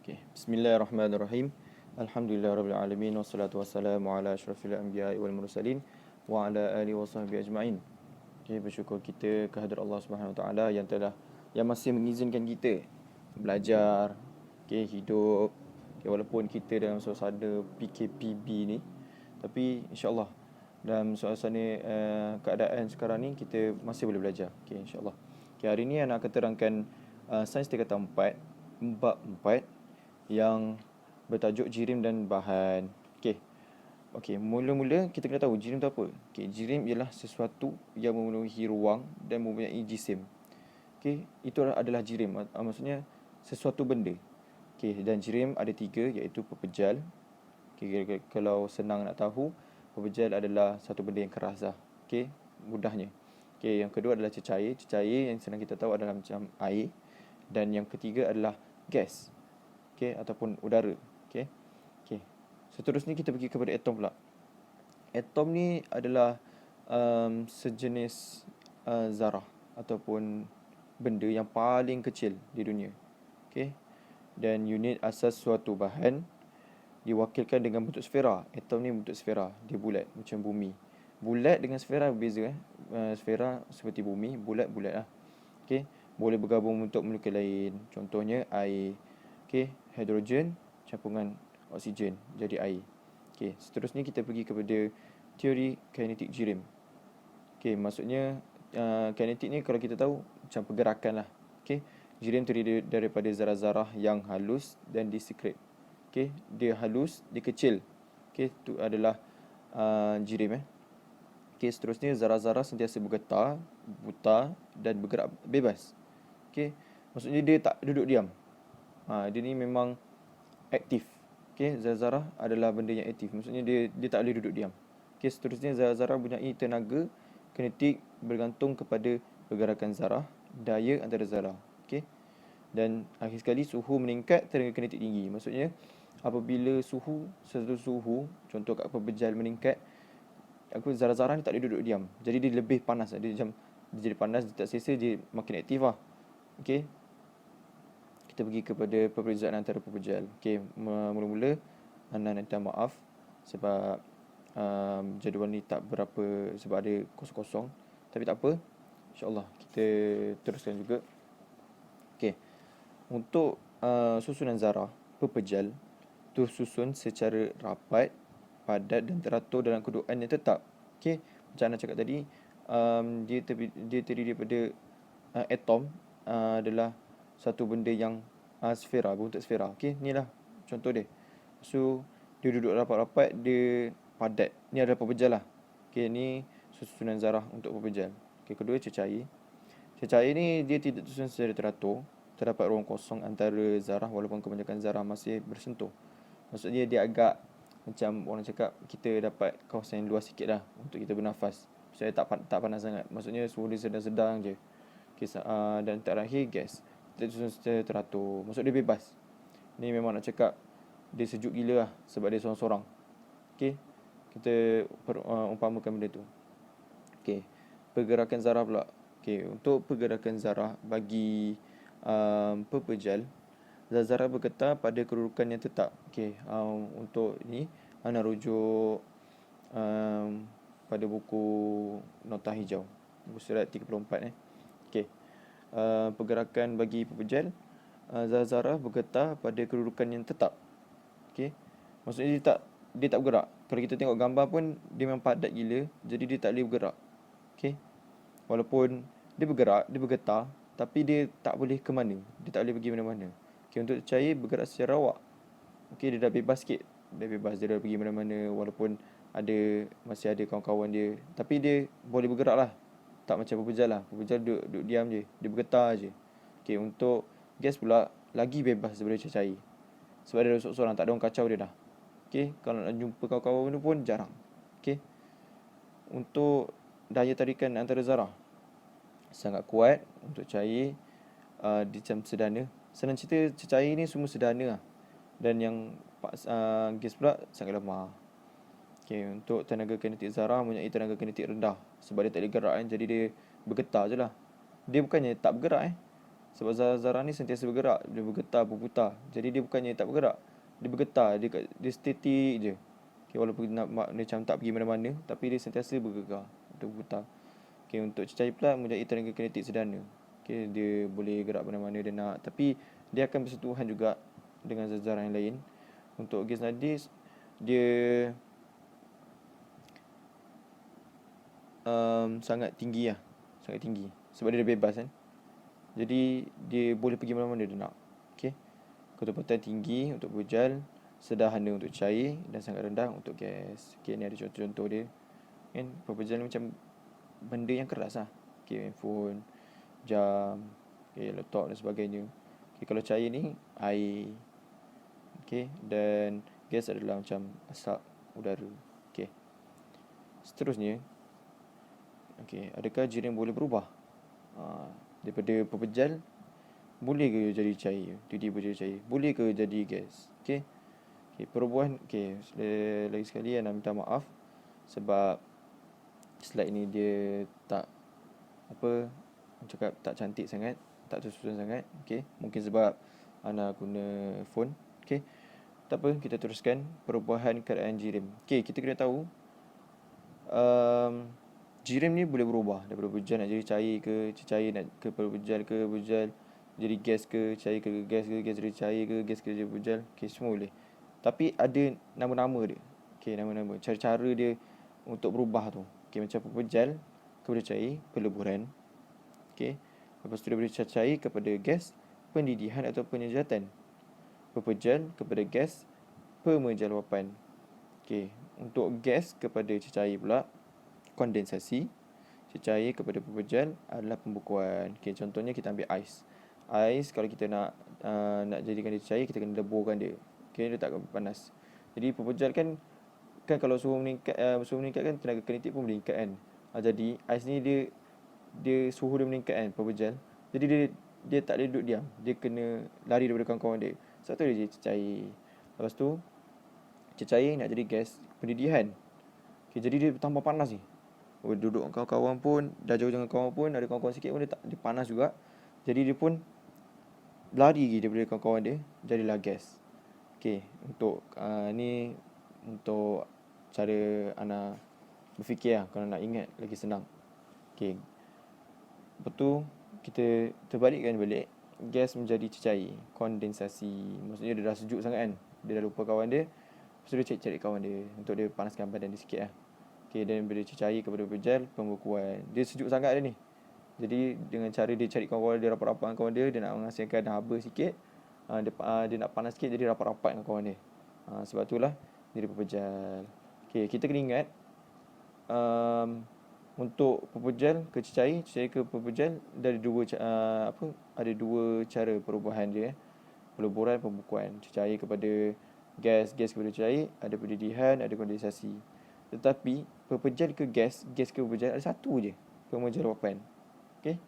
Okay. Bismillahirrahmanirrahim. Alhamdulillahirabbil alamin wassalatu wassalamu ala asyrafil anbiya'i wal mursalin wa ala alihi wasahbihi ajma'in. Okay, bersyukur kita kehadrat Allah Subhanahu wa taala yang masih mengizinkan kita belajar, okay, hidup. Okay, walaupun kita dalam suasana PKPB ni, tapi insya-Allah dalam suasana keadaan sekarang ni kita masih boleh belajar. Okay, insya-Allah. Okay, hari ni anak akan terangkan sains tingkatan 4 bab 4 yang bertajuk jirim dan bahan. Okey. Okey, mula-mula kita kena tahu jirim tu apa. Okey, jirim ialah sesuatu yang memenuhi ruang dan mempunyai jisim. Okey, itu adalah jirim. Maksudnya sesuatu benda. Okey, dan jirim ada 3 iaitu pepejal. Okey, kalau senang nak tahu, pepejal adalah satu benda yang keras lah. Okey, mudahnya. Okey, yang kedua adalah cecair. Cecair yang senang kita tahu adalah macam air. Dan yang ketiga adalah gas. Okey, ataupun udara. Okey. Okey. Seterusnya kita pergi kepada atom pula. Atom ni adalah sejenis zarah ataupun benda yang paling kecil di dunia. Okey. Dan unit asas suatu bahan diwakilkan dengan bentuk sfera. Atom ni bentuk sfera, dia bulat macam bumi. Bulat dengan sfera berbeza sfera seperti bumi, bulat-bulat lah. Okey, boleh bergabung untuk molekul lain. Contohnya air. Okey, hidrogen campuran oksigen jadi air. Okey, seterusnya kita pergi kepada teori kinetik jirim. Okey, maksudnya kinetik ni kalau kita tahu macam pergerakan lah. Okey, jirim terdiri daripada zarah-zarah yang halus dan diskret. Okey, dia halus, dia kecil. Okey, itu adalah jirim. Okey, seterusnya zarah-zarah sentiasa bergetar, buta dan bergerak bebas. Okey, maksudnya dia tak duduk diam. Dia ni memang aktif. Okey, zarah-zarah adalah benda yang aktif. Maksudnya dia tak boleh duduk diam. Okey, seterusnya zarah-zarah mempunyai tenaga kinetik bergantung kepada pergerakan zarah, daya antara zarah. Okey. Dan akhir sekali suhu meningkat, tenaga kinetik tinggi. Maksudnya apabila satu suhu, contoh kat pepejal meningkat, zarah-zarah ni tak boleh duduk diam. Jadi dia lebih panas. Dia jadi panas, dia tak selesa, dia makin aktif lah. Okey. Kita pergi kepada perbezaan antara pepejal. Okey, mula-mula Anda minta maaf sebab jadual ni tak berapa, sebab ada kosong-kosong. Tapi tak apa, InsyaAllah kita teruskan juga. Okey, untuk susunan zarah pepejal tersusun secara rapat, padat dan teratur dalam kedudukan yang tetap. Okey, macam Anda cakap tadi, dia terdiri daripada atom adalah satu benda yang sfera, berbentuk sfera. Okey, inilah contoh dia. So, dia duduk rapat-rapat, dia padat. Ni adalah pepejal lah. Okey, ni susunan zarah untuk pepejal. Okey, kedua cecair. Cecair ni dia tidak tersusun secara teratur. Terdapat ruang kosong antara zarah walaupun kebanyakan zarah masih bersentuh. Maksudnya dia agak macam orang cakap, kita dapat kawasan yang luas sikit lah untuk kita bernafas. Saya tak panas sangat. Maksudnya suhu dia sedang-sedang je. Okay, dan terakhir gas. Dia susun secara teratur. Maksud dia bebas. Ni memang nak cakap dia sejuk gila lah sebab dia sorang-sorang. Okay, kita umpamakan benda tu. Okay, pergerakan zarah pula. Okay, untuk pergerakan zarah bagi pepejal, zarah bergetar pada kedudukan yang tetap. Okay, untuk ni Ana rujuk pada buku nota hijau, buku surat 34 Okay. Pergerakan bagi pepejal, zarah bergetar pada kedudukan yang tetap. Okey. Maksudnya dia tak bergerak. Kalau kita tengok gambar pun dia memang padat gila, jadi dia tak boleh bergerak. Okey. Walaupun dia bergerak, dia bergetar, tapi dia tak boleh ke mana. Dia tak boleh pergi mana-mana. Okey, untuk cair bergerak secara rawak. Okey, dia dah bebas sikit. Dia bebas, dia dah pergi mana-mana walaupun masih ada kawan-kawan dia, tapi dia boleh bergerak lah. Tak macam pepejal lah. Pepejal duduk diam je. Dia bergetar je. Okey, untuk gas pula lagi bebas daripada cair. Sebab dia dah seorang-seorang, tak ada orang kacau dia dah. Okey, kalau nak jumpa kawan-kawan pun jarang. Okey. Untuk daya tarikan antara zarah sangat kuat. Untuk cair dia macam sederhana. Senang cerita, cair ni semua sederhana lah. Dan yang gas pula sangat lemah. Okay, untuk tenaga kinetik zarah mempunyai tenaga kinetik rendah sebab dia tak boleh gerak jadi dia bergetar je lah. Dia bukannya tak bergerak Sebab zarah-zarah ni sentiasa bergerak, dia bergetar, berputar. Jadi dia bukannya tak bergerak, dia bergetar, dia statik je. Okay, walaupun dia macam tak pergi mana-mana, tapi dia sentiasa bergegar, berputar. Okay, untuk cecair pula mempunyai tenaga kinetik sederhana. Okay, dia boleh gerak mana-mana dia nak, tapi dia akan bersentuhan juga dengan zat-zarah yang lain. Untuk gas nadis, dia sangat tinggi lah. Sangat tinggi. Sebab dia dah bebas kan. Jadi dia boleh pergi mana-mana dia nak. Okay. Ketepatan tinggi untuk bujal, sederhana untuk cair dan sangat rendah untuk gas. Okay, ni ada contoh-contoh dia. Kan, pepejal ni macam benda yang keras lah. Okay, handphone, jam, okay, laptop dan sebagainya. Okay, kalau cair ni, air. Okay, dan gas adalah macam asap udara. Okay. Seterusnya, okay, adakah jirim boleh berubah? Daripada pepejal, boleh ke jadi cair? Tiba-tiba jadi cair. Boleh ke jadi gas? Okay. Okay, perubahan, okay, lagi sekali Ana minta maaf sebab slide ni dia tak, apa, cakap tak cantik sangat, tak tersusun sangat. Okay, mungkin sebab Ana guna phone. Okay, tak apa, kita teruskan perubahan keadaan jirim. Okay, kita kena tahu jirim ni boleh berubah daripada bujal nak jadi cair ke, cair nak ke bujal ke, bujal jadi gas ke, cair ke gas ke, gas jadi cair ke, gas ke jadi bujal. Okay, semua boleh. Tapi ada nama-nama dia. Okay, nama-nama, cara-cara dia untuk berubah tu. Okay, macam pepejal kepada cair, peleburan. Okay, lepas tu daripada cair kepada gas, pendidihan atau penyejatan. Pepejal kepada gas, pemejaluapan. Okay, untuk gas kepada cecair pula, kondensasi. Cecair kepada pepejal adalah pembekuan. Okay, contohnya kita ambil ais. Ais kalau kita nak jadikan dia cair, kita kena leburkan dia. Okay, dia tak panas. Jadi pepejal kan kalau suhu meningkat kan tenaga kinetik pun meningkat kan. Jadi ais ni dia suhu dia meningkat kan, pepejal. Jadi dia tak boleh duduk diam. Dia kena lari daripada kawan-kawan dia. Sebab tu dia jadi cecair. Lepas tu cecair nak jadi gas, pendidihan. Okay, jadi dia tambah panas ni. Duduk dengan kawan-kawan pun, dah jauh dengan kawan pun, ada kawan-kawan sikit pun dia panas juga. Jadi dia pun lari daripada kawan-kawan dia, jadilah gas. Okay, untuk ni untuk cara Ana berfikir lah. Kalau nak ingat lagi senang. Okay, lepas tu kita terbalikkan balik, gas menjadi cecair, kondensasi. Maksudnya dia dah sejuk sangat kan, dia dah lupa kawan dia. Lepas tu dia cari kawan dia untuk dia panaskan badan dia sikit lah. Okay, dan bila cecair kepada pepejal, pembekuan. Dia sejuk sangat dia ni. Jadi dengan cara dia cari kawan-kawan dia, rapat-rapat dengan kawan dia, dia nak menghasilkan haba sikit. Dia nak panas sikit, jadi rapat-rapat dengan kawan dia. Sebab itulah dia pepejal. Okay, kita kena ingat untuk pepejal ke cecair ke pepejal, dari ada dua cara perubahan dia. Peleburan, pembekuan. Cecair kepada gas kepada cair, ada pendidihan, ada kondensasi. Tetapi pepejal ke gas ke pepejal ada satu je, pemejaluapan. Okey.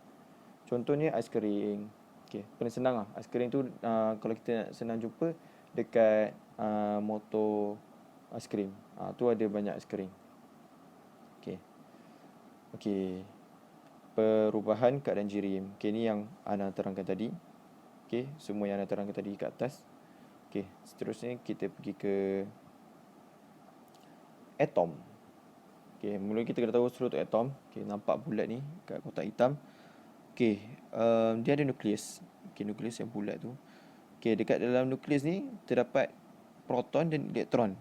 Contohnya ais kering. Okey, paling senang lah. Ais kering tu kalau kita nak senang jumpa dekat motor aiskrim. Tu ada banyak ais kering. Okey. Okey. Perubahan keadaan jirim. Okey, ni yang Ana terangkan tadi. Okey, semua yang Ana terangkan tadi kat atas. Okey, seterusnya kita pergi ke atom. Okey, mula kita kena tahu struktur atom. Okey, nampak bulat ni kat kotak hitam. Okey, dia ada nukleus. Okey, nukleus yang bulat tu. Okey, dekat dalam nukleus ni terdapat proton dan elektron.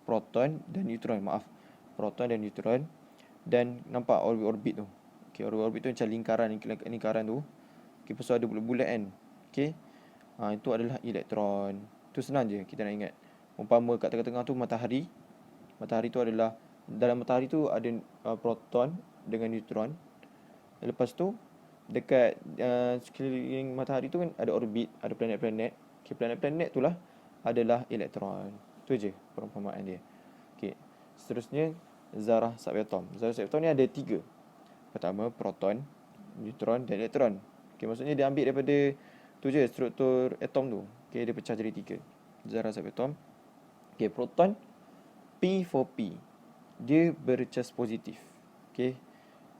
Proton dan neutron, maaf. Proton dan neutron. Dan nampak orbit-orbit tu. Okey, orbit-orbit tu macam lingkaran tu. Okey, pasal ada bulat-bulat kan. Okey. Itu adalah elektron. Tu senang je kita nak ingat. Umpama kat tengah-tengah tu matahari. Matahari tu adalah, dalam matahari tu ada proton dengan neutron. Lepas tu dekat sekeliling matahari tu kan ada orbit, ada planet-planet. Okay, planet-planet tu lah adalah elektron. Tu je perumpamaan dia. Okay, seterusnya zarah subatom. Zarah subatom ni ada 3. Pertama, proton, neutron dan elektron. Okay, maksudnya dia ambil daripada tu je struktur atom tu. Okay, dia pecah jadi 3. Zarah subatom. Okay, proton P4P. Dia bercas positif. Okay.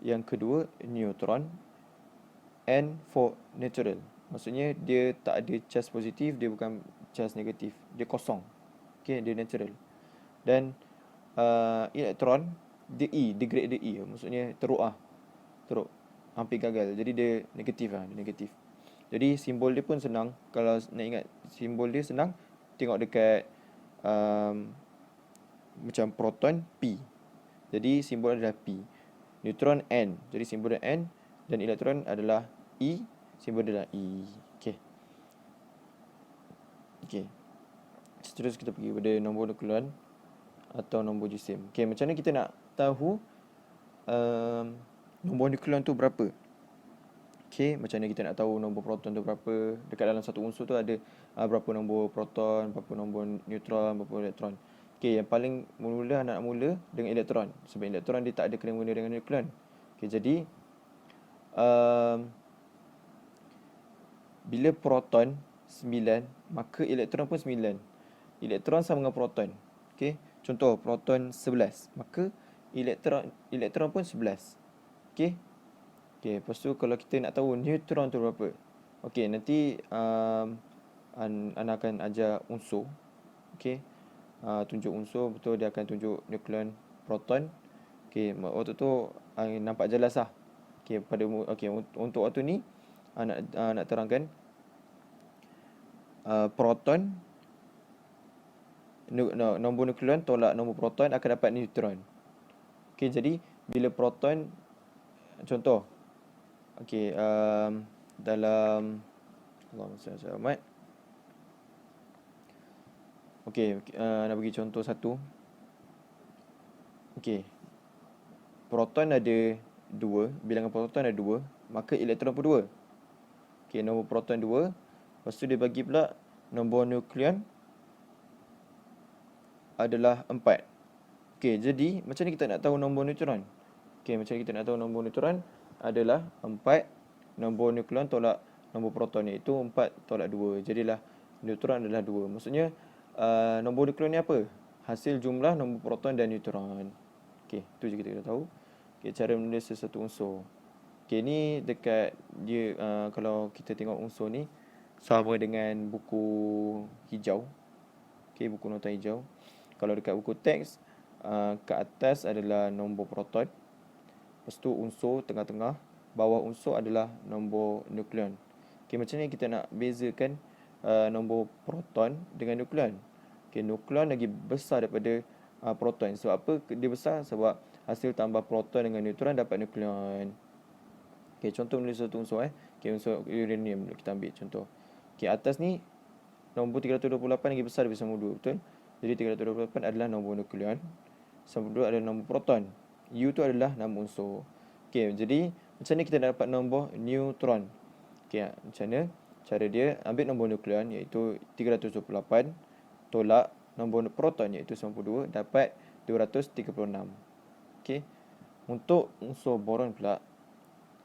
Yang kedua, neutron. N for natural. Maksudnya dia tak ada charge positif, dia bukan charge negatif. Dia kosong. Okay, dia natural. Dan elektron, dia grade dia E. Maksudnya teruk lah. Teruk. Hampir gagal. Jadi dia negatif lah. Dia negatif. Jadi simbol dia pun senang. Kalau nak ingat simbol dia senang, tengok dekat macam proton P. Jadi simbol adalah P. Neutron N. Jadi simbol dia N. Dan elektron adalah E. Simbol dia adalah E. Okay. Okay. Terus kita pergi pada nombor nukleon atau nombor jisim. Okay, macam mana kita nak tahu nombor nukleon tu berapa? Okay, macam mana kita nak tahu nombor proton tu berapa? Dekat dalam satu unsur tu ada berapa nombor proton, berapa nombor neutron, berapa elektron. Okay, yang paling mula anak mula dengan elektron. Sebab elektron dia tak ada kena-mengena dengan nukleon. Okay, jadi bila proton 9, maka elektron pun 9. Elektron sama dengan proton. Okay, contoh proton 11, maka elektron pun 11. Okay. Okay, lepas tu kalau kita nak tahu neutron tu berapa. Okay, nanti Ana akan ajar unsur. Okay, tunjuk unsur, betul dia akan tunjuk nukleon, proton. Okay, waktu tu nampak jelas lah. Okay, untuk waktu ni nak terangkan proton, nombor nukleon tolak nombor proton akan dapat neutron. Okay, jadi bila proton, contoh, okay, dalam Allahumma salli ala Muhammad. Okay, nak bagi contoh satu. Okay, proton ada 2, bilangan proton ada 2, maka elektron pun 2. Okay, nombor proton 2. Lepas tu dia bagi pula nombor nukleon adalah 4. Okay, jadi macam ni kita nak tahu nombor neutron? Okay, macam ni kita nak tahu nombor neutron adalah 4 nombor nukleon tolak nombor proton, iaitu 4 tolak 2. Jadilah neutron adalah 2. Maksudnya nombor nukleon ni apa? Hasil jumlah nombor proton dan neutron. Okay, tu je kita kena tahu. Okay, cara menulis sesuatu unsur. Okay, ni dekat dia, kalau kita tengok unsur ni sama dengan buku hijau. Okay, buku nota hijau. Kalau dekat buku teks, ke atas adalah nombor proton. Lepas tu unsur tengah-tengah. Bawah unsur adalah nombor nukleon. Okay, macam ni kita nak bezakan nombor proton dengan nukleon. Okay, nukleon lagi besar daripada proton. Sebab apa dia besar? Sebab hasil tambah proton dengan neutron dapat nukleon. Okay, contoh menulis satu unsur. Okay, unsur uranium kita ambil contoh. Okay, atas ni nombor 328 lagi besar daripada nombor 2, betul? Jadi 328 adalah nombor nukleon. Nombor 2 adalah nombor proton. U tu adalah nama unsur. Okay, jadi macam ni kita dapat nombor neutron. Okay, macam mana? Cara dia, ambil nombor nukleon iaitu 328 tolak nombor proton iaitu 92, dapat 236. Okay, untuk unsur boron pula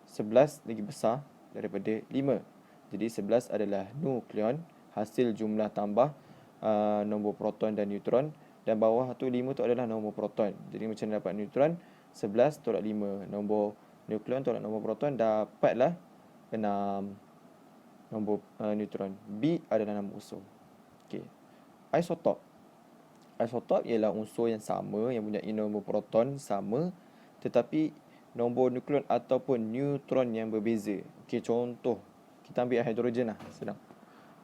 11 lagi besar daripada 5. Jadi 11 adalah nukleon, hasil jumlah tambah nombor proton dan neutron. Dan bawah tu 5 tu adalah nombor proton. Jadi macam mana dapat neutron? 11 tolak 5. Nombor nukleon tolak nombor proton, dapatlah 6 nombor neutron. B adalah nama unsur. Okay. Isotop. Isotop ialah unsur yang sama, yang punya nombor proton sama, tetapi nombor nukleon ataupun neutron yang berbeza. Okay, contoh kita ambil hidrogen lah, senang.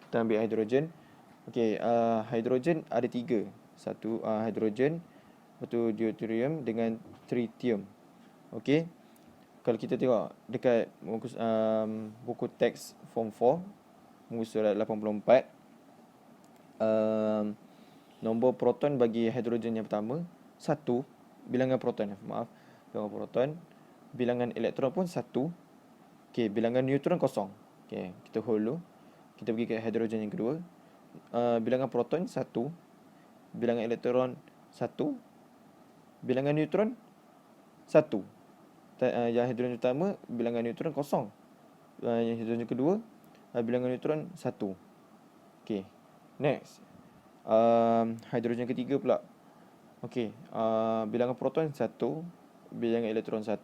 Kita ambil hidrogen. Okay, hidrogen ada 3. Satu hidrogen, lepas tu deuterium dengan tritium. Okay, kalau kita tengok dekat buku teks form 4, muka surat 84, nombor proton bagi hidrogen yang pertama 1, bilangan proton, bilangan proton. Bilangan elektron pun 1. Okay, bilangan neutron kosong. Okay, kita hold dulu. Kita pergi ke hidrogen yang kedua. Bilangan proton 1, bilangan elektron 1, bilangan neutron 1. Yang hidrogen pertama, bilangan neutron kosong. Yang hidrogen kedua, bilangan neutron 1. Okay, next. Hidrogen ketiga pula. Okay, bilangan proton 1, bilangan elektron 1,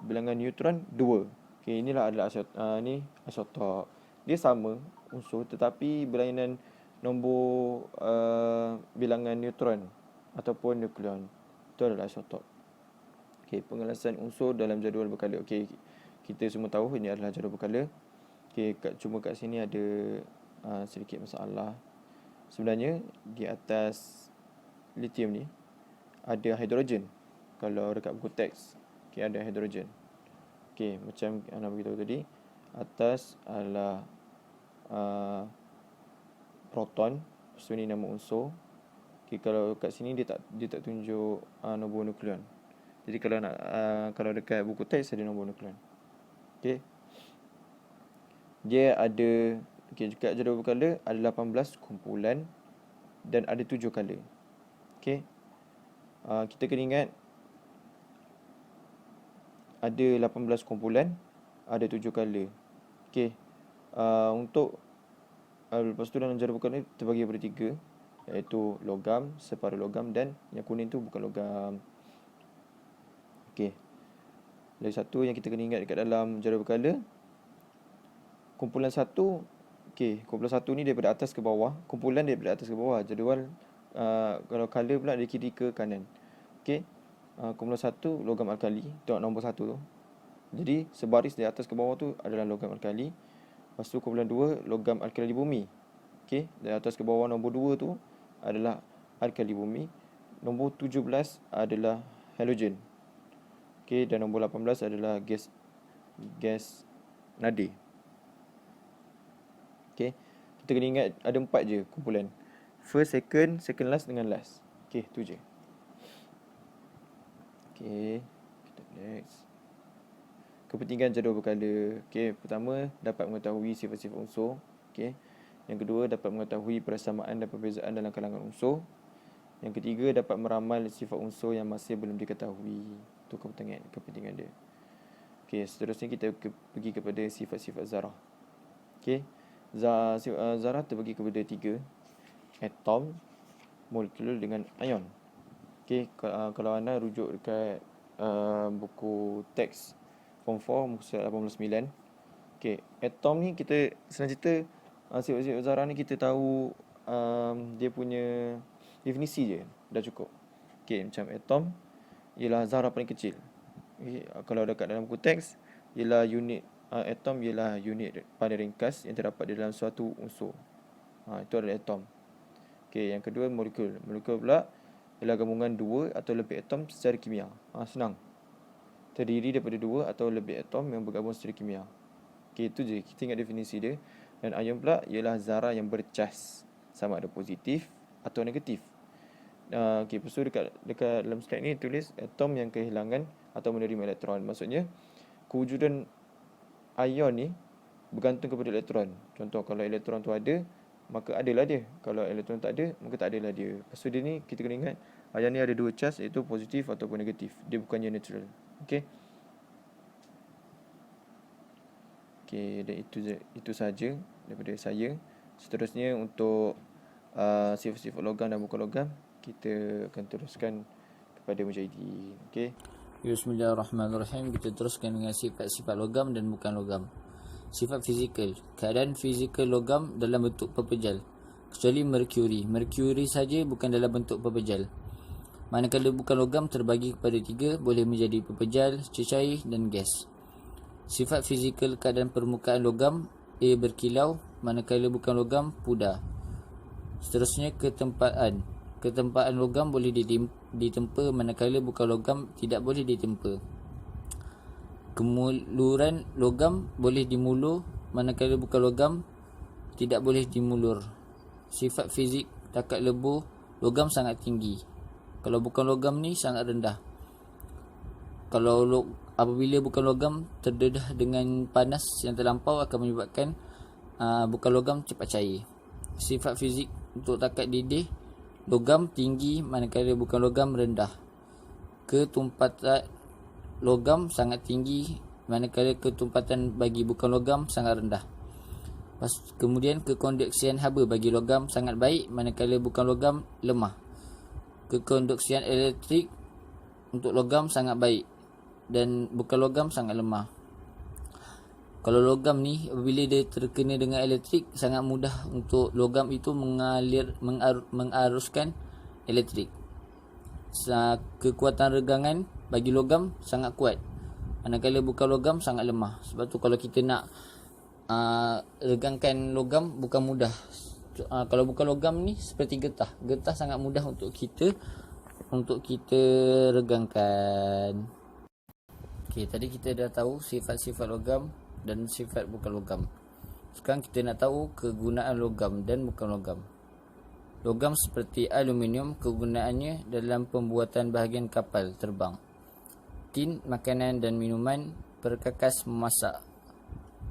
bilangan neutron 2. Okey, inilah adalah ni isotop. Dia sama unsur tetapi berlainan nombor bilangan neutron ataupun nukleon. Itu adalah isotop. Okey, pengelasan unsur dalam jadual berkala. Okey, kita semua tahu ini adalah jadual berkala. Okey, cuma kat sini ada sedikit masalah. Sebenarnya di atas lithium ni ada hidrogen. Kalau dekat buku teks, okey, ada hidrogen. Okey, macam Ana beritahu tadi, atas adalah proton, lepas tu ni nama unsur. Okey, kalau kat sini dia tak tunjuk nombor nukleon. Jadi kalau dekat buku teks ada nombor nukleon. Okey. Dia ada dekat jadual berkala ada 18 kumpulan dan ada 7 kala. Okey. Kita kena ingat ada 18 kumpulan, ada 7 kala. Okey. Untuk lepas tu dalam jadual berkala terbagi kepada 3, iaitu logam, separuh logam dan yang kuning tu bukan logam. Okey. Lagi satu yang kita kena ingat dekat dalam jadual berkala, kumpulan 1, okey, kumpulan 1 ni daripada atas ke bawah, kumpulan daripada atas ke bawah, jadual kalau kala pula dari kiri ke kanan. Okey. Kumpulan 1 logam alkali, tengok nombor 1 tu. Jadi sebaris dari atas ke bawah tu adalah logam alkali. Lepas tu kumpulan 2 logam alkali bumi. Okey, dari atas ke bawah nombor 2 tu adalah alkali bumi. Nombor 17 adalah halogen. Okey, dan nombor 18 adalah gas nadir. Okey, kita kena ingat ada 4 je kumpulan. First, second last dengan last. Okey, tu je. Okey, kita next. Kepentingan jadual berkala. Okey, pertama dapat mengetahui sifat-sifat unsur. Okey. Yang kedua dapat mengetahui persamaan dan perbezaan dalam kalangan unsur. Yang ketiga dapat meramal sifat unsur yang masih belum diketahui. Itu kepentingan dia. Okey, seterusnya kita pergi kepada sifat-sifat zarah. Okey. Zarah terbagi kepada 3. Atom, molekul dengan ion. Okey, kalau anda rujuk dekat buku teks form 4 muka surat 89. Okey, atom ni kita senang cerita sifat-sifat zarah ni kita tahu dia punya definisi je dah cukup. Okey, macam atom ialah zarah paling kecil. Okay, kalau dekat dalam buku teks ialah unit atom ialah unit paling ringkas yang terdapat di dalam suatu unsur. Itu adalah atom. Okey, yang kedua molekul. Molekul pula ialah gabungan 2 atau lebih atom secara kimia. Senang. Terdiri daripada 2 atau lebih atom yang bergabung secara kimia. Okey, itu je. Kita ingat definisi dia. Dan ion pula ialah zarah yang bercas, sama ada positif atau negatif. Okey, lepas tu dekat dalam slide ni tulis atom yang kehilangan atau menerima elektron. Maksudnya kewujudan ion ni bergantung kepada elektron. Contoh, kalau elektron tu ada, maka adalah dia. Kalau elektron tak ada, maka tak adalah dia. Lepas tu dia ni kita kena ingat ion ni ada 2 charge, iaitu positif ataupun negatif. Dia bukannya neutral. Okey. Okey, dan itu saja daripada saya. Seterusnya untuk sifat-sifat logam dan bukan logam, kita akan teruskan kepada Mujahidin. Okey. Bismillahirrahmanirrahim. Kita teruskan dengan sifat-sifat logam dan bukan logam. Sifat fizikal. Keadaan fizikal logam dalam bentuk pepejal, kecuali merkuri. Merkuri saja bukan dalam bentuk pepejal. Manakala bukan logam terbagi kepada 3, boleh menjadi pepejal, cecair dan gas. Sifat fizikal keadaan permukaan logam, ia berkilau, manakala bukan logam pudar. Seterusnya ketempaan. Ketempaan logam boleh ditempa, manakala bukan logam tidak boleh ditempa. Kemuluran logam boleh dimulur, manakala bukan logam tidak boleh dimulur. Sifat fizik takat lebur logam sangat tinggi, kalau bukan logam ni sangat rendah. Kalau apabila bukan logam terdedah dengan panas yang terlampau akan menyebabkan bukan logam cepat cair. Sifat fizik untuk takat didih logam tinggi, manakala bukan logam rendah. Ketumpatan logam sangat tinggi, manakala ketumpatan bagi bukan logam sangat rendah. Kemudian kekonduksian haba bagi logam sangat baik, manakala bukan logam lemah. Kekonduksian elektrik untuk logam sangat baik dan bukan logam sangat lemah. Kalau logam ni apabila dia terkena dengan elektrik, sangat mudah untuk logam itu mengaruskan elektrik. Kekuatan regangan bagi logam sangat kuat, manakala bukan logam sangat lemah. Sebab tu kalau kita nak regangkan logam bukan mudah. Kalau bukan logam ni seperti getah. Getah sangat mudah untuk kita regangkan. Okey, tadi kita dah tahu sifat-sifat logam dan sifat bukan logam. Sekarang kita nak tahu kegunaan logam dan bukan logam. Logam seperti aluminium, kegunaannya dalam pembuatan bahagian kapal terbang, tin, makanan dan minuman, perkakas memasak,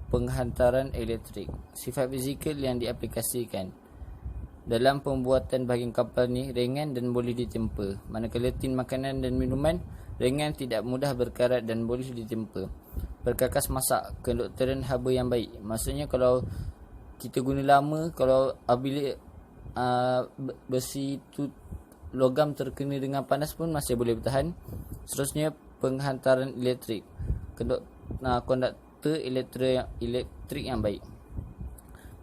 penghantaran elektrik. Sifat fizikal yang diaplikasikan dalam pembuatan bahagian kapal ni ringan dan boleh ditempa, manakala tin, makanan dan minuman ringan, tidak mudah berkarat dan boleh ditempa. Perkakas masak, kedokteran haba yang baik. Maksudnya kalau kita guna lama, kalau apabila besi tu logam terkena dengan panas pun masih boleh bertahan. Seterusnya penghantaran elektrik, konduktor elektrik yang baik.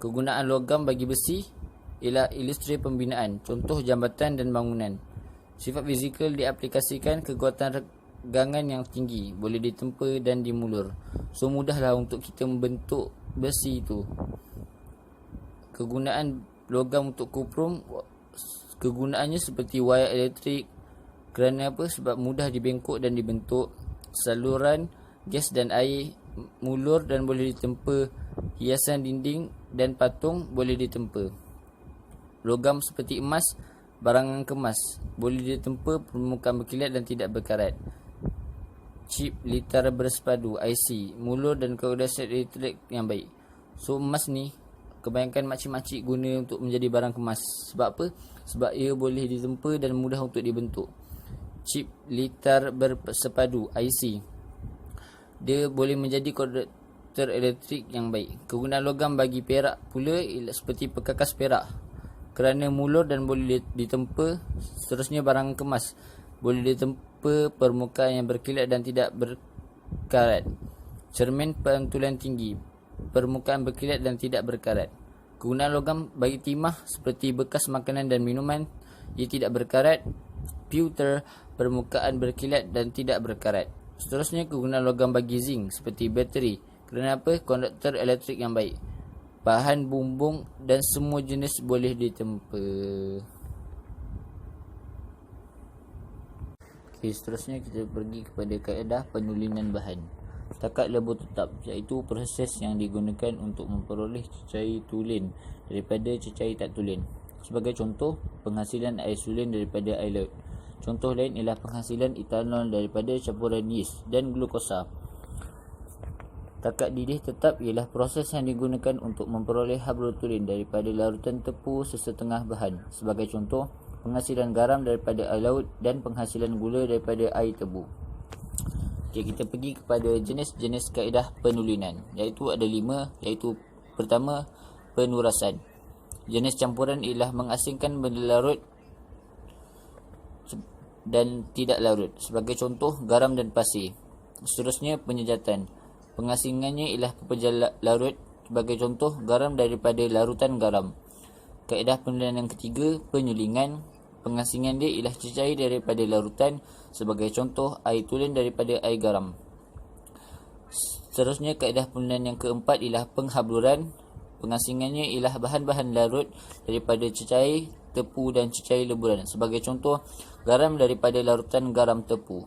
Kegunaan logam bagi besi ialah industri pembinaan, contoh jambatan dan bangunan. Sifat fizikal diaplikasikan, kekuatan regangan yang tinggi, boleh ditempa dan dimulur. So mudahlah untuk kita membentuk besi itu. Kegunaan logam untuk kuprum, kegunaannya seperti wayar elektrik. Kerana apa? Sebab mudah dibengkok dan dibentuk. Saluran gas dan air, mulur dan boleh ditempa. Hiasan dinding dan patung boleh ditempa. Logam seperti emas, barangan kemas, boleh ditempa, permukaan berkilat dan tidak berkarat. Chip litar bersepadu, IC, mulur dan kecerdasan elektrik yang baik. So emas ni kebanyakan makcik-makcik guna untuk menjadi barang kemas. Sebab apa? Sebab ia boleh ditempa dan mudah untuk dibentuk. Chip litar bersepadu, IC, dia boleh menjadi konduktor elektrik yang baik. Kegunaan logam bagi perak pula seperti perkakas perak, kerana mulur dan boleh ditempa. Seterusnya barang kemas, boleh ditempa, permukaan yang berkilat dan tidak berkarat. Cermin pantulan tinggi, permukaan berkilat dan tidak berkarat. Kegunaan logam bagi timah seperti bekas makanan dan minuman, ia tidak berkarat. Pewter, permukaan berkilat dan tidak berkarat. Seterusnya kegunaan logam bagi zinc seperti bateri, kerana apa? Konduktor elektrik yang baik. Bahan bumbung dan semua jenis boleh ditempa. Okay, seterusnya kita pergi kepada kaedah penulinan bahan. Takat lebur tetap, iaitu proses yang digunakan untuk memperoleh cecair tulen daripada cecair tak tulen. Sebagai contoh, penghasilan air sulen daripada air laut. Contoh lain ialah penghasilan etanol daripada campuran yeast dan glukosa. Takat didih tetap ialah proses yang digunakan untuk memperoleh hydrotulen daripada larutan tepung sesetengah bahan. Sebagai contoh, penghasilan garam daripada air laut dan penghasilan gula daripada air tebu. Okay, kita pergi kepada jenis-jenis kaedah penulinan, iaitu ada 5, iaitu pertama, penurasan. Jenis campuran ialah mengasingkan benda larut dan tidak larut. Sebagai contoh, garam dan pasir. Seterusnya, penyejatan. Pengasingannya ialah pepejal larut. Sebagai contoh, garam daripada larutan garam. Kaedah penulinan yang ketiga, penyulingan. Pengasingan dia ialah cecair daripada larutan. Sebagai contoh, air tulen daripada air garam. Seterusnya, kaedah penulinan yang keempat ialah penghabluran. Pengasingannya ialah bahan-bahan larut daripada cecair tepu dan cecair leburan. Sebagai contoh, garam daripada larutan garam tepu.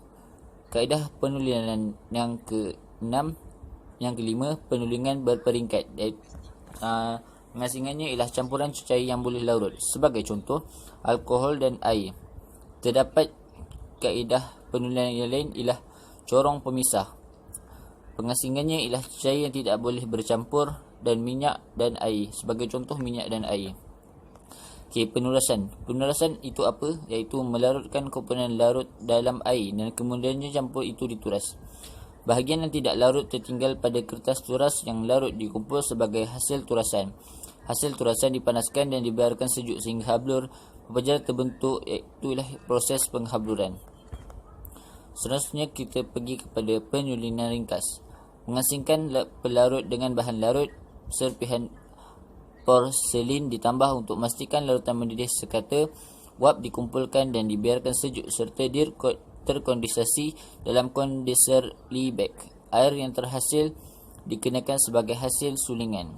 Kaedah penulinan yang kelima, penulingan berperingkat. Pengasingannya ialah campuran cecair yang boleh larut. Sebagai contoh, alkohol dan air. Terdapat kaedah penulinan yang lain ialah corong pemisah. Pengasingannya ialah cecair yang tidak boleh bercampur dan minyak dan air. Sebagai contoh, minyak dan air. Okay, penurasan. Penurasan itu apa? Iaitu melarutkan komponen larut dalam air dan kemudiannya campur itu dituras. Bahagian yang tidak larut tertinggal pada kertas turas yang larut dikumpul sebagai hasil turasan. Hasil turasan dipanaskan dan dibiarkan sejuk sehingga hablur pepejal terbentuk, itulah proses penghabluran. Seterusnya kita pergi kepada penyulinan ringkas. Mengasingkan pelarut dengan bahan larut, serpihan porselin ditambah untuk memastikan larutan mendidih sekata. Wap dikumpulkan dan dibiarkan sejuk serta terkondensasi dalam kondenser Liebeck. Air yang terhasil dikenakan sebagai hasil sulingan.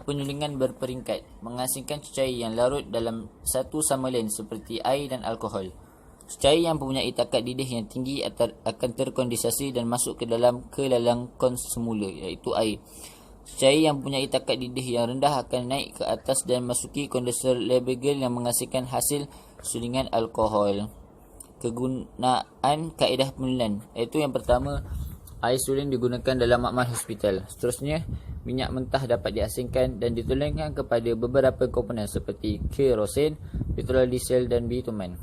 Penyulingan berperingkat. Mengasingkan cecair yang larut dalam satu sama lain seperti air dan alkohol. Cecair yang mempunyai takat didih yang tinggi akan terkondensasi dan masuk ke dalam kelangkon semula, iaitu air. Cecair yang mempunyai takat didih yang rendah akan naik ke atas dan masuki kondenser Liebeck yang menghasilkan hasil sulingan alkohol. Kegunaan kaedah penyulinan, iaitu yang pertama, air sulin digunakan dalam makmal hospital. Seterusnya, minyak mentah dapat diasingkan dan ditularkan kepada beberapa komponen seperti kerosin, petrol diesel dan bitumen.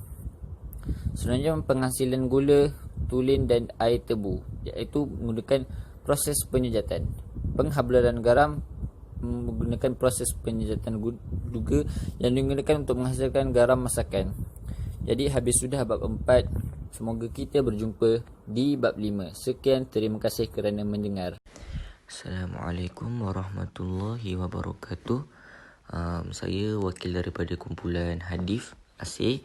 Selanjutnya, penghasilan gula, tulin dan air tebu, iaitu menggunakan proses penyejatan. Penghablaran garam menggunakan proses penyejatan juga yang digunakan untuk menghasilkan garam masakan. Jadi habis sudah bab 4. Semoga kita berjumpa di bab 5. Sekian, terima kasih kerana mendengar. Assalamualaikum warahmatullahi wabarakatuh. Saya wakil daripada kumpulan hadis Asih,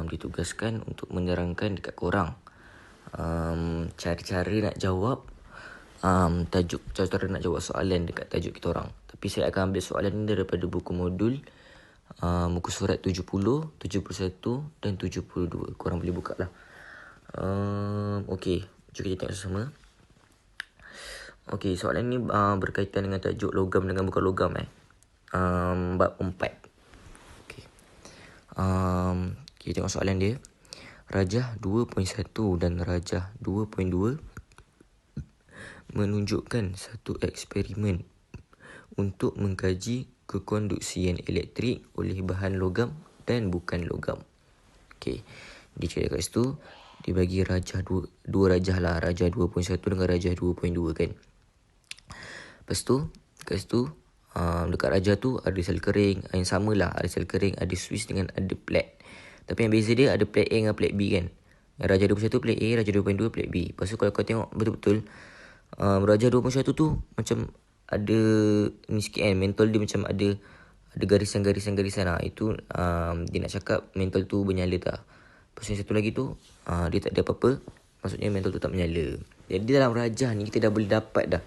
ditugaskan untuk menerangkan dekat korang cara-cara nak jawab tajuk, cara nak jawab soalan dekat tajuk kita orang. Tapi saya akan ambil soalan ni daripada buku modul muka surat 70, 71 dan 72. Korang boleh buka lah. Okey, jom kita tengok sama. Okey, soalan ni berkaitan dengan tajuk logam dengan bukan logam bab 4. Okey. Kita tengok soalan dia. Rajah 2.1 dan Rajah 2.2 menunjukkan satu eksperimen untuk mengkaji kekonduksian elektrik oleh bahan logam dan bukan logam. Okey, dicerita kat situ dibagi rajah dua rajah lah, Rajah 2.1 dengan Rajah 2.2 kan. Lepas tu kat situ dekat rajah tu ada sel kering, yang samalah, ada sel kering, ada Swiss dengan ada plate. Tapi yang beza dia ada plate A dengan plate B kan. Yang Rajah 2.1 plate A, Rajah 2.2 plate B. Lepas tu kalau kau tengok betul-betul Rajah 2.1 tu macam ada ni sikit kan, mentol dia macam ada garisan-garisan lah. Itu dia nak cakap mentol tu bernyala tak. Lepas tu yang satu lagi tu dia tak ada apa-apa, maksudnya mentol tu tak menyala. Jadi dalam rajah ni kita dah boleh dapat dah,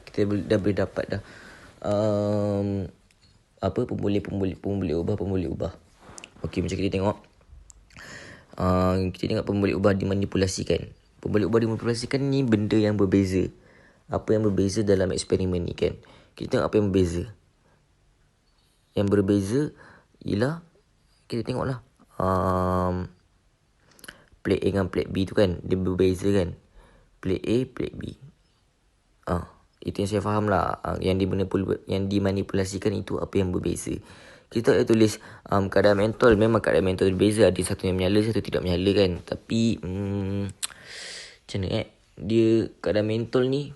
pemboleh ubah. Okey, macam kita tengok pemboleh ubah dimanipulasikan. Pemboleh ubah dimanipulasikan ni benda yang berbeza. Apa yang berbeza dalam eksperimen ni kan? Kita tengok apa yang berbeza. Yang berbeza ialah, kita tengoklah plate A dengan plate B tu kan, dia berbeza kan. Plate A, plate B. Itu yang saya faham lah. Yang dimanipulasikan itu apa yang berbeza. Kita tak tulis keadaan mentol. Memang keadaan mentol berbeza. Ada satu yang menyala, satu tidak menyala kan. Tapi macam mana dia keadaan mentol ni.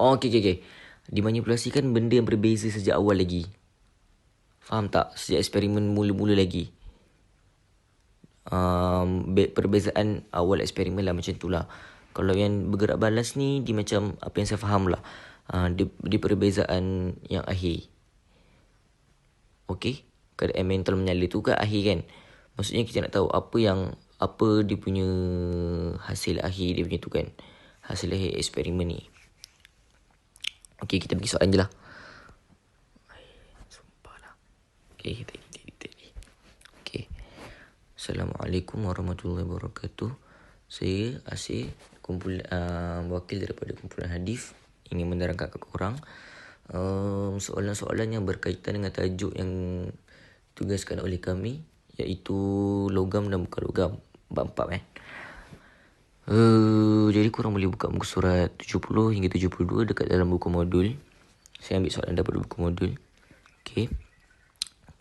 Okay. Dimanipulasikan benda yang berbeza sejak awal lagi. Faham tak? Sejak eksperimen mula-mula lagi. Perbezaan awal eksperimen lah, macam tu lah. Kalau yang bergerak balas ni, dia macam apa yang saya faham lah. Di perbezaan yang akhir. Okey, keadaan mental menyala tu kat akhir kan. Maksudnya kita nak tahu apa dia punya hasil akhir dia punya tu kan. Hasil akhir eksperimen ni. Okey, kita pergi soalan je lah. Sumpah lah. Okey, kita Okey. Assalamualaikum warahmatullahi wabarakatuh. Saya Asih, wakil daripada kumpulan hadis, ingin menerangkan kepada korang soalan-soalan yang berkaitan dengan tajuk yang ditugaskan oleh kami, iaitu logam dan bukan logam, bab 4 Jadi korang boleh buka muka surat 70 hingga 72 dekat dalam buku modul. Saya ambil soalan daripada buku modul. Okey,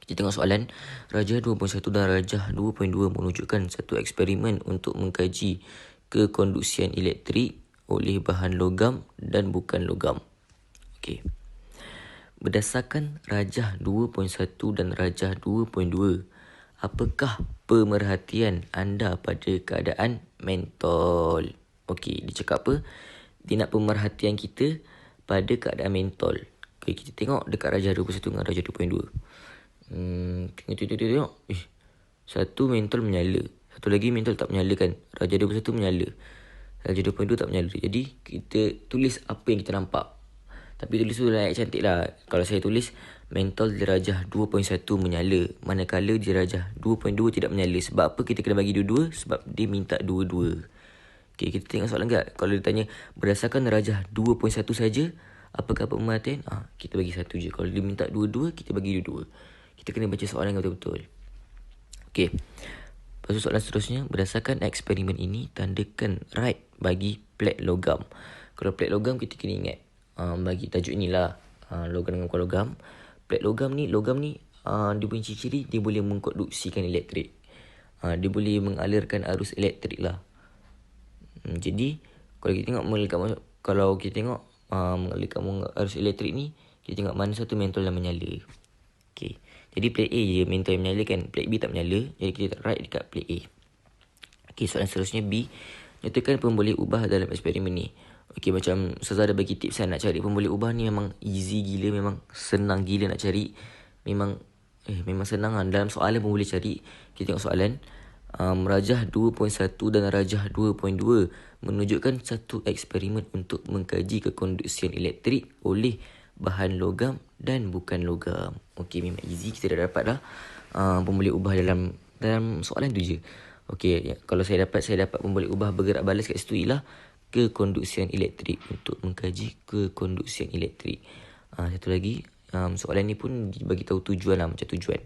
kita tengok soalan. Rajah 2.1 dan Rajah 2.2 menunjukkan satu eksperimen untuk mengkaji kekonduksian elektrik oleh bahan logam dan bukan logam. Okey. Berdasarkan Rajah 2.1 dan Rajah 2.2, apakah pemerhatian anda pada keadaan mentol? Okey, dia cakap apa? Dia nak pemerhatian kita pada keadaan mentol. Okay, kita tengok dekat Rajah 21 dengan Rajah 2.2. Tengok. Satu mentol menyala. Satu lagi mentol tak menyala kan. Rajah 21 menyala. Rajah 2.2 tak menyala. Jadi, kita tulis apa yang kita nampak. Tapi tulis tu layak cantik lah. Kalau saya tulis, mentol di Rajah 2.1 menyala. Manakala di Rajah 2.2 tidak menyala. Sebab apa kita kena bagi dua-dua? Sebab dia minta dua-dua. Okay, kita tengok soalan tak? Kalau dia tanya, berdasarkan Rajah 2.1 saja, apakah pemerhatian? Kita bagi satu je. Kalau dia minta dua-dua, kita bagi dua-dua. Kita kena baca soalan yang betul-betul. Okay. Lepas tu soalan seterusnya, berdasarkan eksperimen ini, tandakan right bagi plat logam. Kalau plat logam, kita kena ingat bagi tajuk inilah, logam dengan bukan logam. Plat logam ni, dia punya ciri-ciri, dia boleh mengkonduksikan elektrik. Dia boleh mengalirkan arus elektrik lah. Jadi, kalau kita tengok mengalirkan arus elektrik ni, kita tengok mana satu mentol yang menyala. Okay. Jadi plate A je mentol yang menyala kan. Plate B tak menyala. Jadi kita right dekat plate A. Okay, soalan seterusnya B. Nyatakan pemboleh ubah dalam eksperimen ni. Okay, macam Ustazah ada bagi tips kan. Nak cari pemboleh ubah ni memang easy gila. Memang senang gila nak cari. Memang senang kan. Dalam soalan pun boleh cari. Kita tengok soalan. Rajah 2.1 dan Rajah 2.2 menunjukkan satu eksperimen untuk mengkaji kekonduksian elektrik oleh bahan logam dan bukan logam. Okey, memang easy, kita dah dapat dah pemboleh ubah dalam soalan tu je. Okey, kalau saya dapat pemboleh ubah bergerak balas kat situ ialah kekonduksian elektrik, untuk mengkaji kekonduksian elektrik. Satu lagi, soalan ni pun bagi tahu tujuan lah, macam tujuan.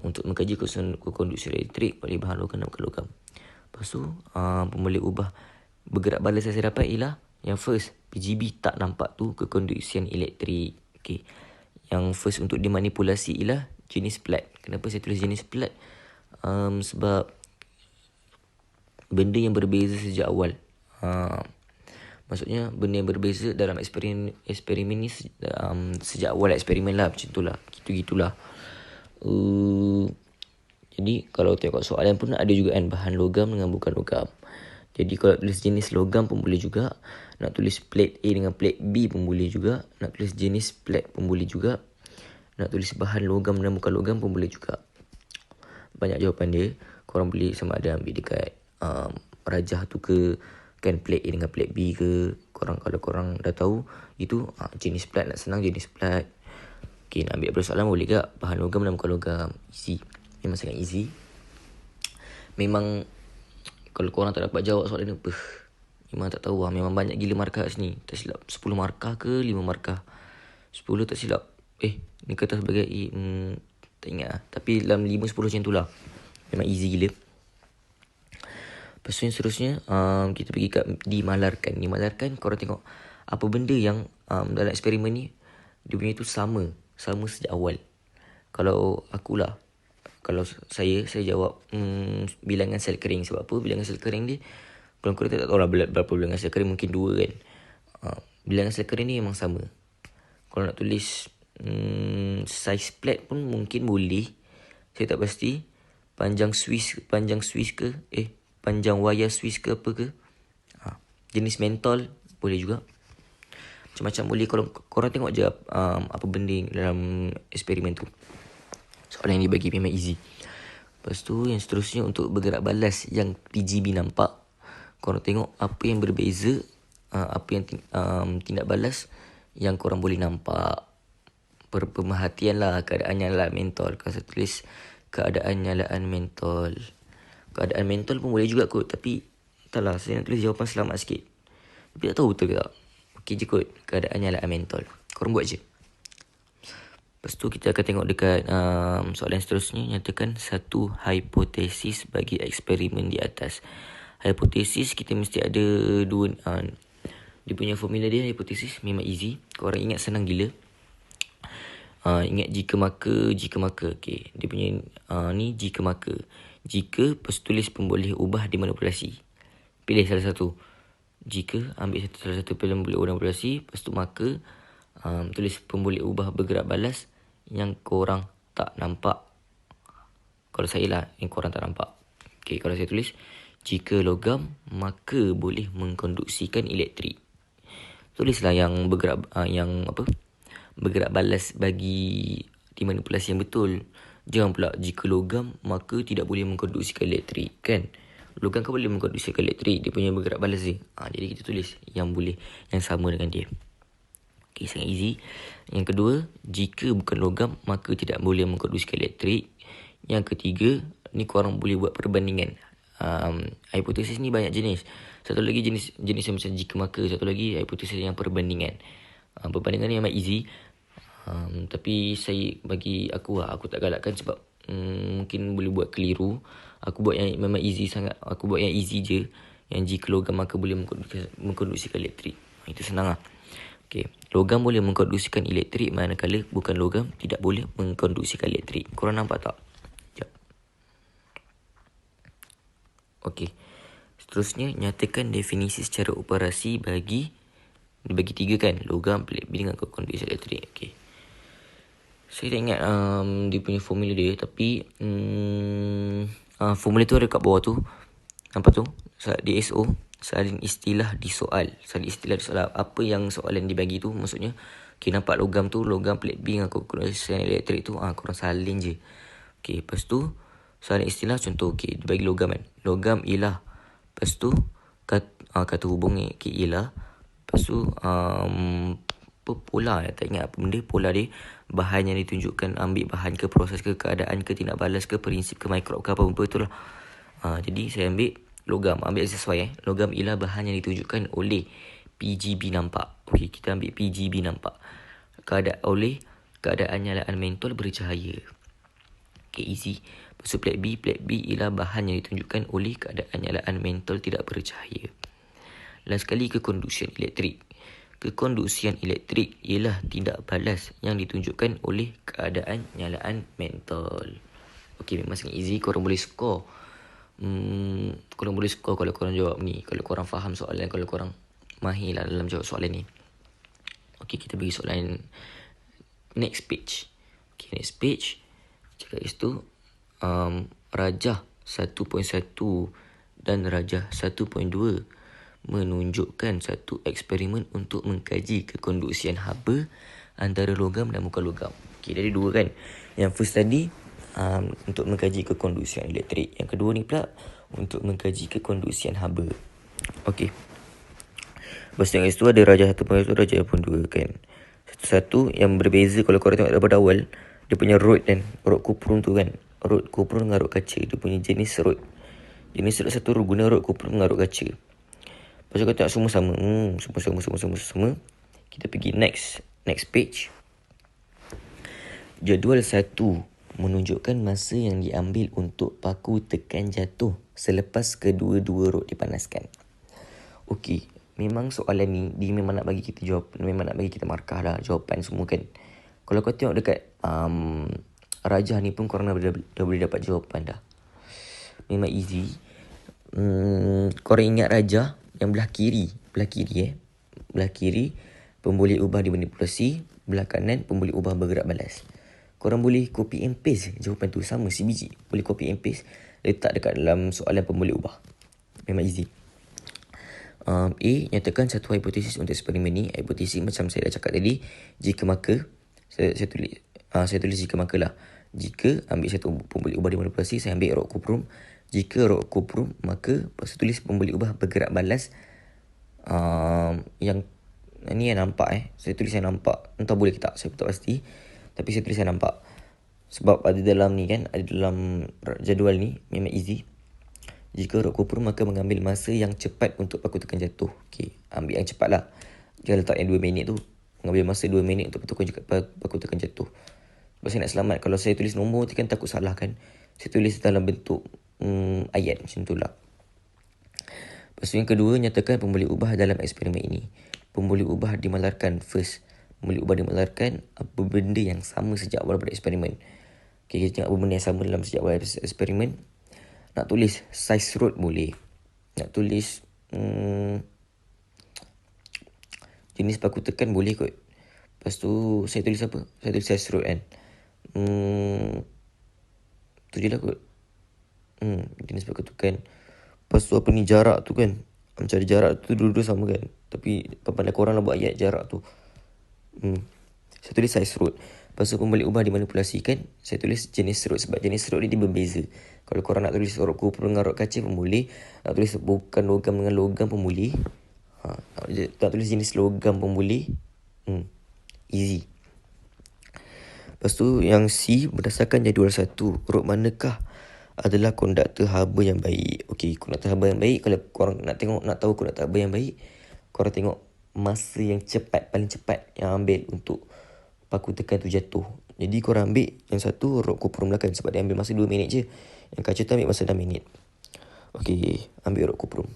Untuk mengkaji kekonduksian elektrik oleh bahan logam dan bukan logam. Lepas tu, pemboleh ubah bergerak balas yang saya dapat ialah yang first, PGB tak nampak tu kekonduksian elektrik. Okay. Yang first untuk dimanipulasi ialah jenis plat. Kenapa saya tulis jenis plat? Sebab benda yang berbeza sejak awal. Maksudnya benda yang berbeza dalam eksperimen ni sejak awal eksperimen lah, macam tu lah. Gitu-gitulah. Jadi kalau tengok soalan pun ada juga kan bahan logam dengan bukan logam. Jadi kalau tulis jenis logam pun boleh juga. Nak tulis plate A dengan plate B pun boleh juga. Nak tulis jenis plat pun boleh juga. Nak tulis bahan logam dan bukan logam pun boleh juga. Banyak jawapan dia. Korang boleh sama ada ambil dekat rajah tu ke, kan plate A dengan plate B ke. Kalau korang dah tahu itu jenis plat, nak senang jenis plat. Okay, nak ambil soalan boleh ke bahan logam dan bukan logam. Easy. Memang sangat easy. Memang kalau korang tak dapat jawab soalan ni, memang tak tahu lah. Memang banyak gila markah kat sini. Tak silap 10 markah ke 5 markah. 10 tak silap. Ni kata sebagai tak ingat lah. Tapi dalam 5-10 macam tu lah. Memang easy gila. Lepas tu yang seterusnya, kita pergi kat dimalarkan. Dimalarkan, korang tengok apa benda yang dalam eksperimen ni dia punya tu sama sejak awal. Kalau akulah, kalau saya jawab bilangan sel kering. Sebab apa? Bilangan sel kering ni, kalau korang tak tahu lah berapa bilangan sel kering, mungkin 2 kan. Bilangan sel kering ni memang sama. Kalau nak tulis size plat pun mungkin boleh. Saya tak pasti. Panjang Swiss ke, panjang wayar Swiss ke apa ke. Jenis mentol boleh juga. Macam-macam boleh. Kalau korang tengok je apa benda dalam eksperimen tu. Soalan yang dibagi memang easy. Lepas tu yang seterusnya untuk bergerak balas yang PGB nampak. Korang tengok apa yang berbeza, apa yang tindak balas yang korang boleh nampak. Pemerhatian lah keadaan nyalaan mentol. Kalau saya tulis keadaan nyalaan mentol. Keadaan mentol pun boleh juga kot. Tapi entahlah, saya nak tulis jawapan selamat sikit. Tapi tak tahu betul ke tak. Okey je kot keadaan nyalaan mentol. Korang buat je. Lepas tu kita akan tengok dekat soalan seterusnya. Nyatakan satu hipotesis bagi eksperimen di atas. Hipotesis kita mesti ada dua. Dia punya formula dia, hipotesis memang easy. Korang ingat senang gila. Ingat jika maka. Okay. Dia punya ni jika maka. Jika, lepas tulis pemboleh ubah dimanipulasi. Pilih salah satu. Jika, ambil salah satu pemboleh ubah dimanipulasi. Lepas tu maka, tulis pemboleh ubah bergerak balas yang korang tak nampak. Kalau saya lah, yang korang tak nampak. Okay, kalau saya tulis Jika logam, maka boleh mengkonduksikan elektrik. Tulislah yang bergerak balas bagi di manipulasi yang betul. Jangan pula jika logam maka tidak boleh mengkonduksikan elektrik, kan? Logam kan boleh mengkonduksikan elektrik, dia punya bergerak balas dia. Jadi kita tulis yang boleh, yang sama dengan dia. Okay, sangat easy. Yang kedua, jika bukan logam maka tidak boleh mengkonduksikan elektrik. Yang ketiga, ni korang boleh buat perbandingan. Hipotesis ni banyak jenis. Satu lagi jenis yang macam jika maka, satu lagi hipotesis yang perbandingan. Perbandingan ni memang easy. Tapi bagi aku tak galakkan sebab mungkin boleh buat keliru. Aku buat yang memang easy sangat. Aku buat yang easy je. Yang jika logam maka boleh mengkonduksikan elektrik. Itu senang lah. Okay. Logam boleh mengkonduksikan elektrik, manakala bukan logam tidak boleh mengkonduksikan elektrik. Korang nampak tak? Sekejap. Okey. Seterusnya, nyatakan definisi secara operasi bagi 3 kan. Logam, plate B dengan konduksi elektrik. Okey. Saya tak ingat dia punya formula dia. Tapi formula tu ada kat bawah tu. Nampak tu? DSO. Salin istilah di soal. Apa yang soalan dibagi tu maksudnya. Okay, nampak logam tu. Logam plate B dengan konduksi elektrik tu. Korang salin je. Okay, lepas tu salin istilah contoh. Okay, dibagi logam kan. Logam ialah. Lepas tu kata hubungi ialah. Lepas tu pola, tak ingat apa benda. Pola dia, bahan yang ditunjukkan, ambil bahan ke, proses ke, keadaan ke, tindak balas ke, prinsip ke, mikrob ke, apa-apa itulah. Jadi saya ambil logam, ambil sesuai. Logam ialah bahan yang ditunjukkan oleh PGB nampak. Okey, kita ambil PGB nampak. Oleh keadaan nyalaan mentol bercahaya. Okay, easy. Lepas tu plate B ialah bahan yang ditunjukkan oleh keadaan nyalaan mentol tidak bercahaya. Last sekali, kekonduksian elektrik. Kekonduksian elektrik ialah tindak balas yang ditunjukkan oleh keadaan nyalaan mentol. Okey, memang sangat easy. Korang boleh score. Korang boleh score kalau korang jawab ni. Kalau korang faham soalan, kalau korang mahir lah dalam jawab soalan ni. Okey, kita bagi soalan next page. Okay, next page. Cakap itu rajah 1.1 dan rajah 1.2 menunjukkan satu eksperimen untuk mengkaji kekonduksian haba antara logam dan bukan logam. Okay, dari dua kan. Yang first tadi untuk mengkaji kekonduksian elektrik. Yang kedua ni pula untuk mengkaji kekonduksian haba. Okay. Lepas itu ada rajah 1.1, rajah 1.2 kan. Satu yang berbeza kalau korang tengok daripada awal, dia punya rod kan, rod kuprum tu kan. Rod kuprum dengan rod kaca, dia punya jenis rod. Jenis rod satu guna rod kuprum dengan rod kaca. Lepas tu kau tengok semua sama. Semua. Kita pergi next page. Jadual 1 menunjukkan masa yang diambil untuk paku tekan jatuh selepas kedua-dua rod dipanaskan. Okey, memang soalan ni dia memang nak bagi kita jawab, memang nak bagi kita markah lah jawapan semua kan. Kalau kau tengok dekat rajah ni pun korang dah boleh dapat jawapan dah. Memang easy. Korang ingat rajah yang belah kiri pemboleh ubah dimanipulasi, belah kanan pemboleh ubah bergerak balas. Korang boleh copy and paste jawapan tu, sama sebiji. Boleh copy and paste, letak dekat dalam soalan pemboleh ubah. Memang easy. A, nyatakan satu hipotesis untuk eksperimen ni. Hipotesis macam saya dah cakap tadi, jika maka saya tulis jika maka lah. Jika ambil satu pemboleh ubah dimanipulasi, saya ambil rod kuprum. Jika rod kuprum, maka lepas tu tulis pemboleh ubah bergerak balas. Yang ni yang nampak saya tulis yang nampak. Entah boleh ke tak, saya tak pasti. Tapi saya tulis yang nampak. Sebab ada dalam ni kan, ada dalam jadual ni, memang easy. Jika rod kuprum, maka mengambil masa yang cepat untuk paku tekan jatuh. Okey, ambil yang cepat lah. Jangan letak yang 2 minit tu. Mengambil masa 2 minit untuk paku tekan jatuh. Sebab saya nak selamat. Kalau saya tulis nombor tu kan takut salah kan. Saya tulis dalam bentuk ayat macam tu lah. Lepas tu yang kedua, nyatakan pemboleh ubah dalam eksperimen ini. Pemboleh ubah dimalarkan first. Pemboleh ubah dimalarkan apa benda yang sama sejak awal pada eksperimen. Okay, kita tengok apa benda yang sama dalam sejak awal eksperimen. Nak tulis size rod boleh. Nak tulis jenis paku tekan boleh kot. Lepas tu saya tulis apa? Saya tulis size rod kan. Tu je lah kot. Jenis paku tekan. Lepas tu apa ni, jarak tu kan. Macam ada jarak tu dua-dua sama kan. Tapi pandai korang lah buat ayat jarak tu. Saya tulis size root. Lepas tu kembali ubah dimanipulasikan. Saya tulis jenis root. Sebab jenis root dia berbeza. Kalau korang nak tulis rot kuprum dengan rot kaca pun boleh. Nak tulis bukan logam dengan logam pun boleh. Nak tulis jenis logam pun boleh. Easy. Lepas tu yang C, berdasarkan jadual 1, rot manakah adalah konduktor haba yang baik? Okey, konduktor haba yang baik, kalau korang nak tahu konduktor haba yang baik, korang tengok masa yang cepat, paling cepat yang ambil untuk paku tekan tu jatuh. Jadi korang ambil yang satu rot kuprum belakang sebab dia ambil masa 2 minit je. Yang kaca tu ambil masa 6 minit. Okey, ambil rot kuprum.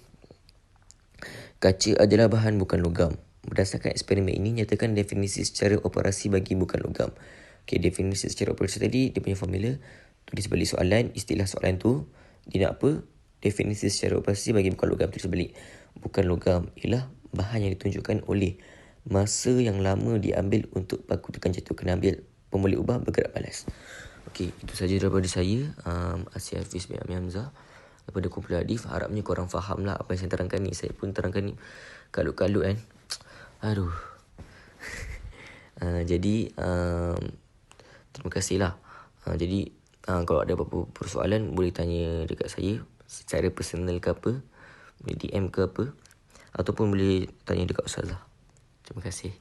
Kaca adalah bahan bukan logam. Berdasarkan eksperimen ini, nyatakan definisi secara operasi bagi bukan logam. Okey, definisi secara operasi tadi, dia punya formula. Tulis balik soalan, istilah soalan tu. Dia nak apa? Definisi secara operasi bagi bukan logam. Tulis balik. Bukan logam ialah bahan yang ditunjukkan oleh masa yang lama diambil untuk paku tekan jatuh. Kena ambil pemboleh ubah bergerak balas. Okey, itu saja daripada saya. Asyik Hafiz bin Ami Hamzah daripada kumpulan Hadif. Harapnya korang faham lah apa yang saya terangkan ni. Saya pun terangkan ni kalut-kalut kan. Aduh. Jadi terima kasih lah. Jadi kalau ada apa-apa persoalan boleh tanya dekat saya secara personal ke apa, boleh DM ke apa, ataupun boleh tanya dekat Ustazah. Terima kasih.